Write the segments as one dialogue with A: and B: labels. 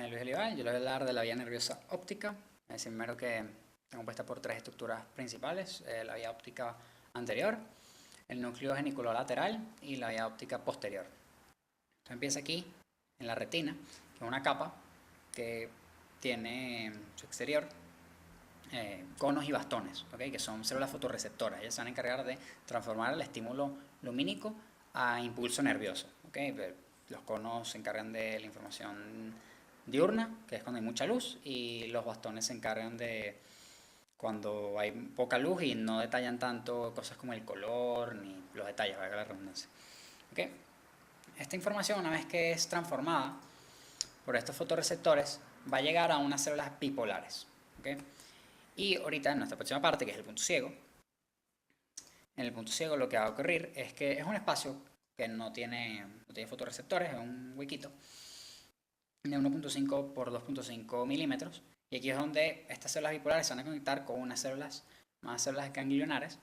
A: Luis Olival, yo les voy a hablar de la vía nerviosa óptica. Es primero que está compuesta por tres estructuras principales: la vía óptica anterior, el núcleo genicular lateral y la vía óptica posterior. Entonces empieza aquí, en la retina, que es una capa que tiene en su exterior conos y bastones, ¿okay? Que son células fotorreceptoras. Ellas se van a encargar de transformar el estímulo lumínico a impulso nervioso, ¿okay? Los conos se encargan de la información diurna, que es cuando hay mucha luz, y los bastones se encargan de cuando hay poca luz y no detallan tanto cosas como el color ni los detalles, valga la redundancia. ¿Okay? Esta información, una vez que es transformada por estos fotorreceptores, va a llegar a unas células bipolares. ¿Okay? Y ahorita en nuestra próxima parte, que es el punto ciego, en el punto ciego lo que va a ocurrir es que es un espacio que no tiene fotorreceptores, es un huequito de 1.5 por 2.5 milímetros, y aquí es donde estas células bipolares se van a conectar con unas células, más células ganglionares,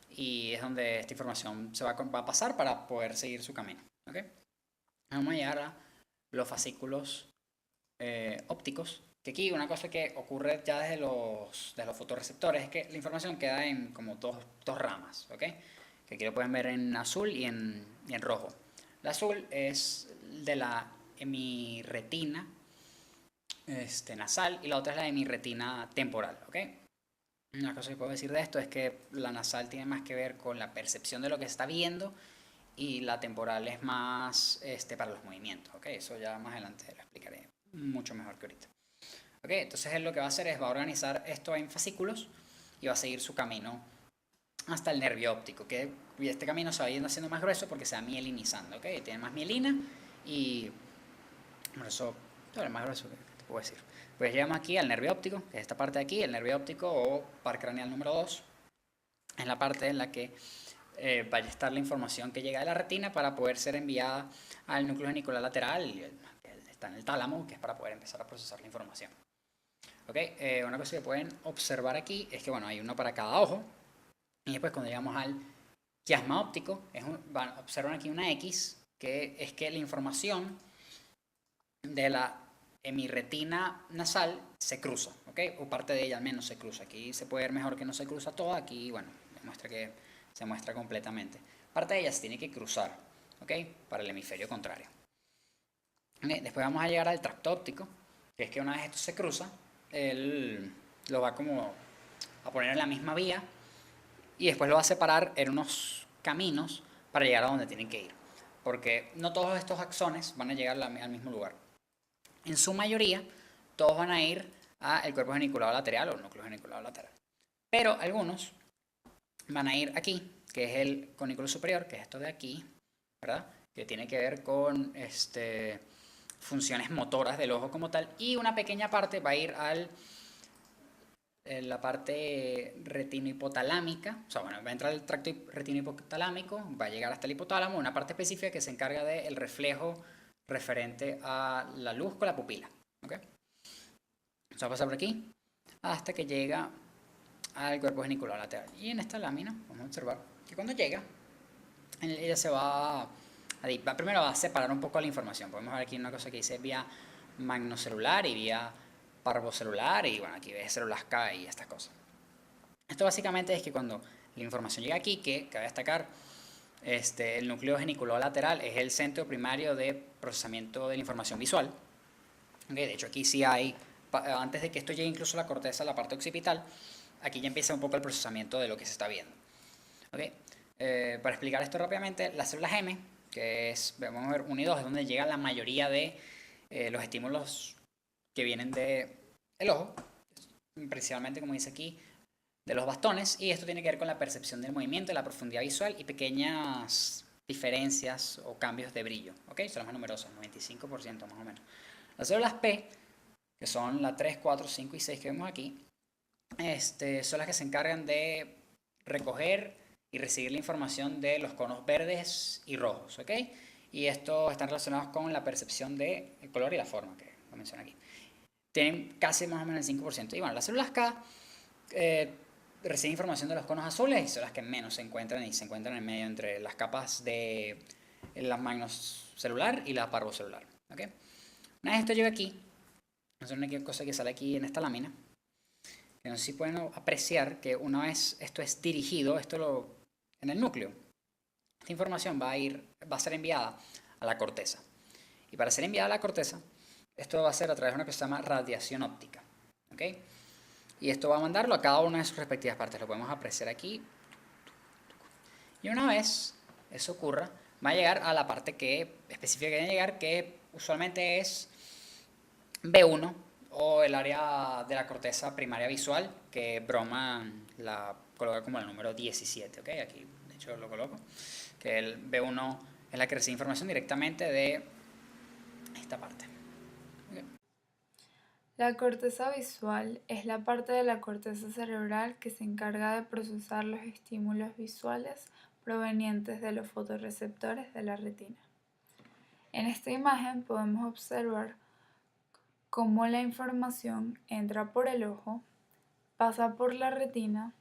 A: y es donde esta información se va a pasar para poder seguir su camino. ¿Okay? Vamos a llegar a los fascículos ópticos, que aquí una cosa que ocurre ya desde los fotorreceptores es que la información queda en como dos ramas, ¿okay? Que aquí lo pueden ver en azul y en rojo. La azul es de la hemirretina nasal, y la otra es la hemirretina temporal, ¿ok? Una cosa que puedo decir de esto es que la nasal tiene más que ver con la percepción de lo que se está viendo, y la temporal es más para los movimientos, ¿ok? Eso ya más adelante lo explicaré mucho mejor que ahorita. ¿Ok? Entonces él lo que va a hacer es va a organizar esto en fascículos y va a seguir su camino hasta el nervio óptico, que este camino se va yendo haciendo más grueso porque se va mielinizando, ¿ok? Tiene más mielina y por eso es más grueso que te puedo decir. Pues llegamos aquí al nervio óptico, que es esta parte de aquí, el nervio óptico o par craneal número 2. Es la parte en la que vaya a estar la información que llega de la retina para poder ser enviada al núcleo genicular lateral, que está en el tálamo, que es para poder empezar a procesar la información. ¿Okay? Una cosa que pueden observar aquí es que bueno, hay uno para cada ojo, y después cuando llegamos al quiasma óptico, observan aquí una X, que es que la información de la hemirretina nasal se cruza, ¿ok? O parte de ella al menos se cruza. Aquí se puede ver mejor que no se cruza toda, aquí, bueno, demuestra que se muestra completamente. Parte de ella se tiene que cruzar, ¿ok? Para el hemisferio contrario. ¿Okay? Después vamos a llegar al tracto óptico, que es que una vez esto se cruza, él lo va como a poner en la misma vía y después lo va a separar en unos caminos para llegar a donde tienen que ir. Porque no todos estos axones van a llegar al mismo lugar. En su mayoría, todos van a ir al cuerpo geniculado lateral o núcleo geniculado lateral. Pero algunos van a ir aquí, que es el conículo superior, que es esto de aquí, ¿verdad? Que tiene que ver con funciones motoras del ojo como tal, y una pequeña parte va a ir al la parte retinohipotalámica, o sea, bueno, va a entrar el tracto retinohipotalámico, va a llegar hasta el hipotálamo, una parte específica que se encarga del reflejo referente a la luz con la pupila, ¿ok? Eso va a pasar por aquí hasta que llega al cuerpo genicular lateral. Y en esta lámina vamos a observar que cuando llega, ella se primero va a separar un poco la información. Podemos ver aquí una cosa que dice vía magnocelular y vía parvocelular, y bueno, aquí ves células K y estas cosas. Esto básicamente es que cuando la información llega aquí, que cabe destacar, el núcleo genicular lateral es el centro primario de procesamiento de la información visual. Okay, de hecho aquí sí hay, antes de que esto llegue incluso a la corteza, la parte occipital, aquí ya empieza un poco el procesamiento de lo que se está viendo. Okay. Para explicar esto rápidamente, las células M, que es, vamos a ver, 1 y 2, es donde llega la mayoría de los estímulos que vienen del ojo, principalmente, como dice aquí, de los bastones, y esto tiene que ver con la percepción del movimiento, la profundidad visual y pequeñas diferencias o cambios de brillo. ¿Okay? Son las más numerosas, 95% más o menos. Las células P, que son la 3, 4, 5 y 6 que vemos aquí, son las que se encargan de recoger y recibir la información de los conos verdes y rojos, ¿ok? Y estos están relacionados con la percepción del color y la forma, que lo menciono aquí. Tienen casi más o menos el 5%. Y bueno, las células K reciben información de los conos azules y son las que menos se encuentran, y se encuentran en medio entre las capas de la magnocelular y la parvocelular, ¿ok? Una vez esto llega aquí, Entonces, una cosa que sale aquí en esta lámina, que no sé si pueden apreciar que una vez esto es dirigido, en el núcleo, esta información va a ser enviada a la corteza. Y para ser enviada a la corteza, esto va a ser a través de una cosa que se llama radiación óptica. ¿Ok? Y esto va a mandarlo a cada una de sus respectivas partes. Lo podemos apreciar aquí. Y una vez eso ocurra, va a llegar a la parte específica que debe llegar, que usualmente es B1 o el área de la corteza primaria visual, que Broman la coloca como el número 17, ¿ok? Aquí, de hecho, lo coloco. Que el B1 es la que recibe información directamente de esta parte. ¿Okay?
B: La corteza visual es la parte de la corteza cerebral que se encarga de procesar los estímulos visuales provenientes de los fotorreceptores de la retina. En esta imagen podemos observar cómo la información entra por el ojo, pasa por la retina,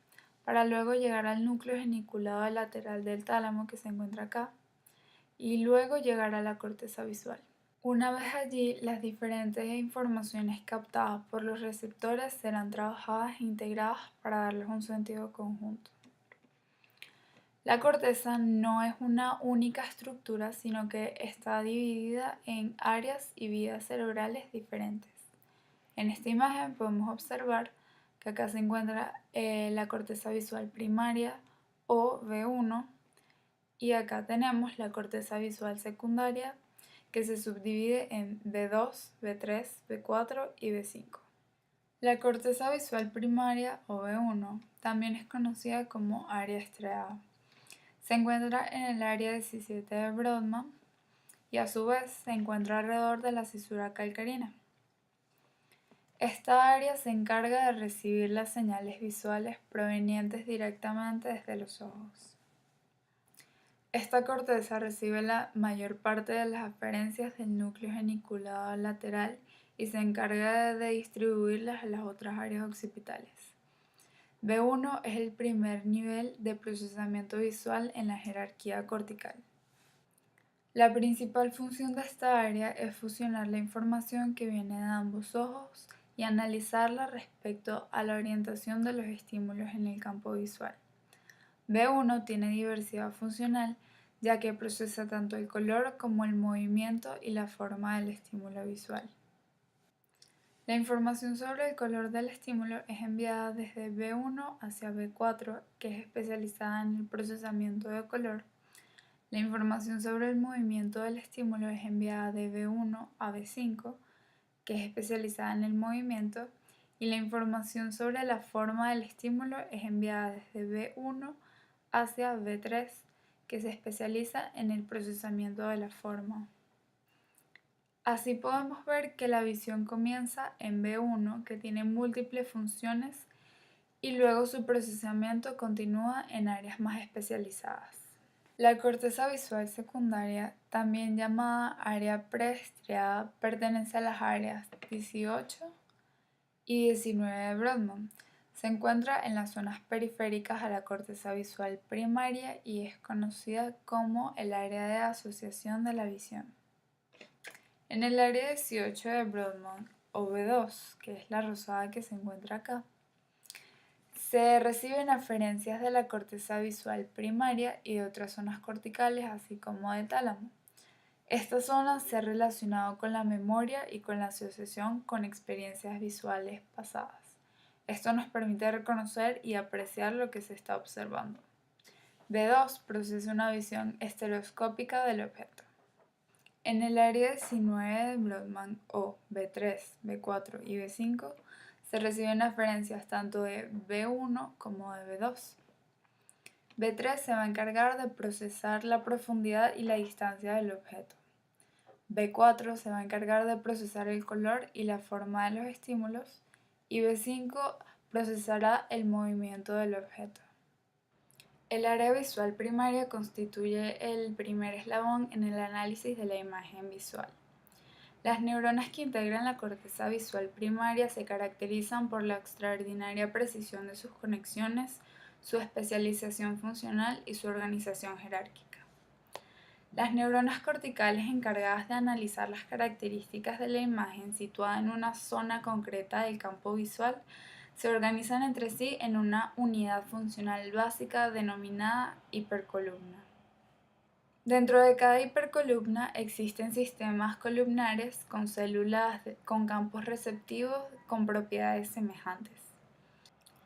B: para luego llegar al núcleo geniculado lateral del tálamo que se encuentra acá, y luego llegar a la corteza visual. Una vez allí, las diferentes informaciones captadas por los receptores serán trabajadas e integradas para darles un sentido conjunto. La corteza no es una única estructura, sino que está dividida en áreas y vías cerebrales diferentes. En esta imagen podemos observar que acá se encuentra la corteza visual primaria o B1 y acá tenemos la corteza visual secundaria que se subdivide en B2, B3, B4 y B5. La corteza visual primaria o B1 también es conocida como área estriada. Se encuentra en el área 17 de Brodmann y a su vez se encuentra alrededor de la cisura calcarina. Esta área se encarga de recibir las señales visuales provenientes directamente desde los ojos. Esta corteza recibe la mayor parte de las aferencias del núcleo geniculado lateral y se encarga de distribuirlas a las otras áreas occipitales. B1 es el primer nivel de procesamiento visual en la jerarquía cortical. La principal función de esta área es fusionar la información que viene de ambos ojos y analizarla respecto a la orientación de los estímulos en el campo visual. B1 tiene diversidad funcional ya que procesa tanto el color como el movimiento y la forma del estímulo visual. La información sobre el color del estímulo es enviada desde B1 hacia B4, que es especializada en el procesamiento de color. La información sobre el movimiento del estímulo es enviada de B1 a B5, que es especializada en el movimiento, y la información sobre la forma del estímulo es enviada desde B1 hacia B3, que se especializa en el procesamiento de la forma. Así podemos ver que la visión comienza en B1, que tiene múltiples funciones, y luego su procesamiento continúa en áreas más especializadas. La corteza visual secundaria, también llamada área preestriada, pertenece a las áreas 18 y 19 de Brodmann. Se encuentra en las zonas periféricas a la corteza visual primaria y es conocida como el área de asociación de la visión. En el área 18 de Brodmann, o B2, que es la rosada que se encuentra acá, se reciben aferencias de la corteza visual primaria y de otras zonas corticales, así como del tálamo. Esta zona se ha relacionado con la memoria y con la asociación con experiencias visuales pasadas. Esto nos permite reconocer y apreciar lo que se está observando. B2 procesa una visión estereoscópica del objeto. En el área 19 de Brodmann, o B3, B4 y B5, se reciben aferencias tanto de B1 como de B2. B3 se va a encargar de procesar la profundidad y la distancia del objeto. B4 se va a encargar de procesar el color y la forma de los estímulos y B5 procesará el movimiento del objeto. El área visual primaria constituye el primer eslabón en el análisis de la imagen visual. Las neuronas que integran la corteza visual primaria se caracterizan por la extraordinaria precisión de sus conexiones, su especialización funcional y su organización jerárquica. Las neuronas corticales encargadas de analizar las características de la imagen situada en una zona concreta del campo visual se organizan entre sí en una unidad funcional básica denominada hipercolumna. Dentro de cada hipercolumna existen sistemas columnares con células con campos receptivos con propiedades semejantes.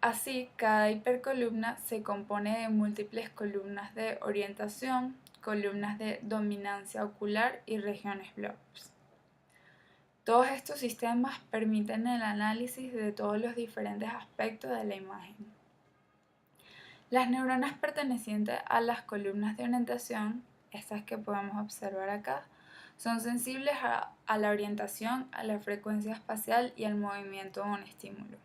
B: Así, cada hipercolumna se compone de múltiples columnas de orientación, columnas de dominancia ocular y regiones blobs. Todos estos sistemas permiten el análisis de todos los diferentes aspectos de la imagen. Las neuronas pertenecientes a las columnas de orientación, estas que podemos observar acá, son sensibles a la orientación, a la frecuencia espacial y al movimiento de un estímulo.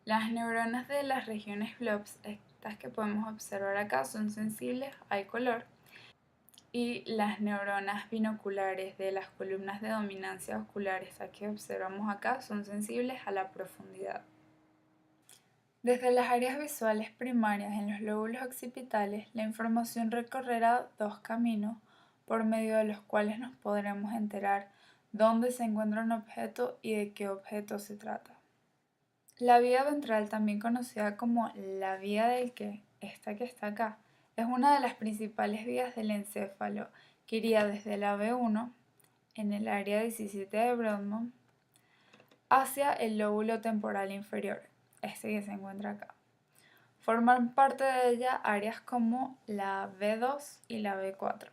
B: Las neuronas de las regiones blobs, estas que podemos observar acá, son sensibles al color, y las neuronas binoculares de las columnas de dominancia ocular, estas que observamos acá, son sensibles a la profundidad. Desde las áreas visuales primarias en los lóbulos occipitales, la información recorrerá dos caminos por medio de los cuales nos podremos enterar dónde se encuentra un objeto y de qué objeto se trata. La vía ventral, también conocida como la vía del qué, esta que está acá, es una de las principales vías del encéfalo que iría desde la B1, en el área 17 de Brodmann, hacia el lóbulo temporal inferior, este que se encuentra acá. Forman parte de ella áreas como la B2 y la B4,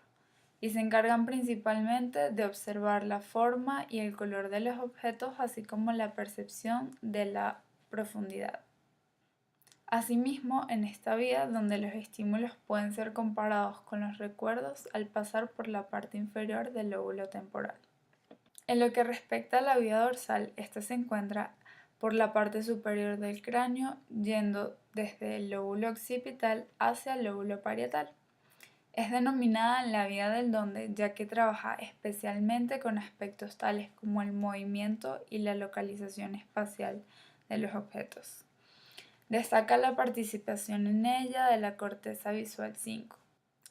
B: y se encargan principalmente de observar la forma y el color de los objetos, así como la percepción de la profundidad. Asimismo, en esta vía donde los estímulos pueden ser comparados con los recuerdos al pasar por la parte inferior del lóbulo temporal. En lo que respecta a la vía dorsal, esta se encuentra por la parte superior del cráneo, yendo desde el lóbulo occipital hacia el lóbulo parietal. Es denominada la vía del dónde, ya que trabaja especialmente con aspectos tales como el movimiento y la localización espacial de los objetos. Destaca la participación en ella de la corteza visual 5.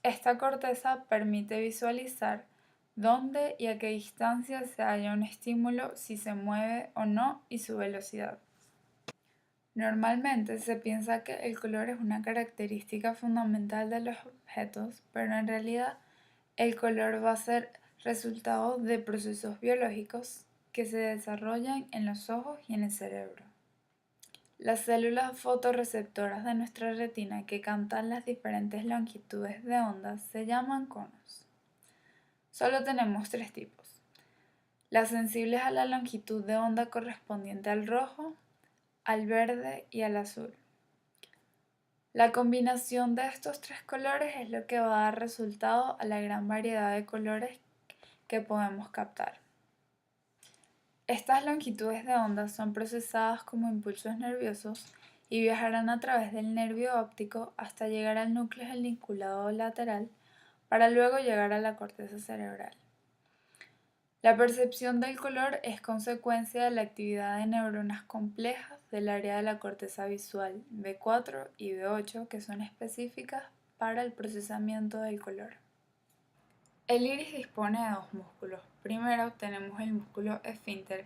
B: Esta corteza permite visualizar dónde y a qué distancia se halla un estímulo, si se mueve o no y su velocidad. Normalmente se piensa que el color es una característica fundamental de los objetos, pero en realidad el color va a ser resultado de procesos biológicos que se desarrollan en los ojos y en el cerebro. Las células fotorreceptoras de nuestra retina que captan las diferentes longitudes de onda se llaman conos. Solo tenemos tres tipos: las sensibles a la longitud de onda correspondiente al rojo, al verde y al azul. La combinación de estos tres colores es lo que va a dar resultado a la gran variedad de colores que podemos captar. Estas longitudes de onda son procesadas como impulsos nerviosos y viajarán a través del nervio óptico hasta llegar al núcleo geniculado lateral para luego llegar a la corteza cerebral. La percepción del color es consecuencia de la actividad de neuronas complejas del área de la corteza visual B4 y B8 que son específicas para el procesamiento del color. El iris dispone de dos músculos. Primero tenemos el músculo esfínter,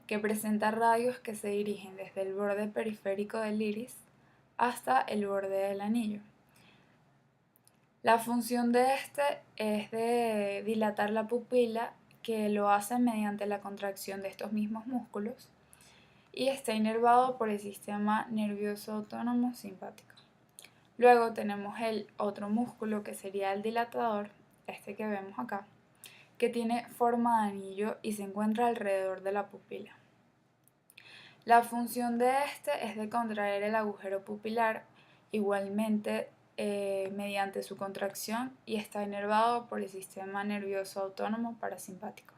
B: que presenta radios que se dirigen desde el borde periférico del iris hasta el borde del anillo. La función de este es de dilatar la pupila, que lo hace mediante la contracción de estos mismos músculos, y está inervado por el sistema nervioso autónomo simpático. Luego tenemos el otro músculo, que sería el dilatador, este que vemos acá, que tiene forma de anillo y se encuentra alrededor de la pupila. La función de este es de contraer el agujero pupilar, igualmente mediante su contracción, y está inervado por el sistema nervioso autónomo parasimpático.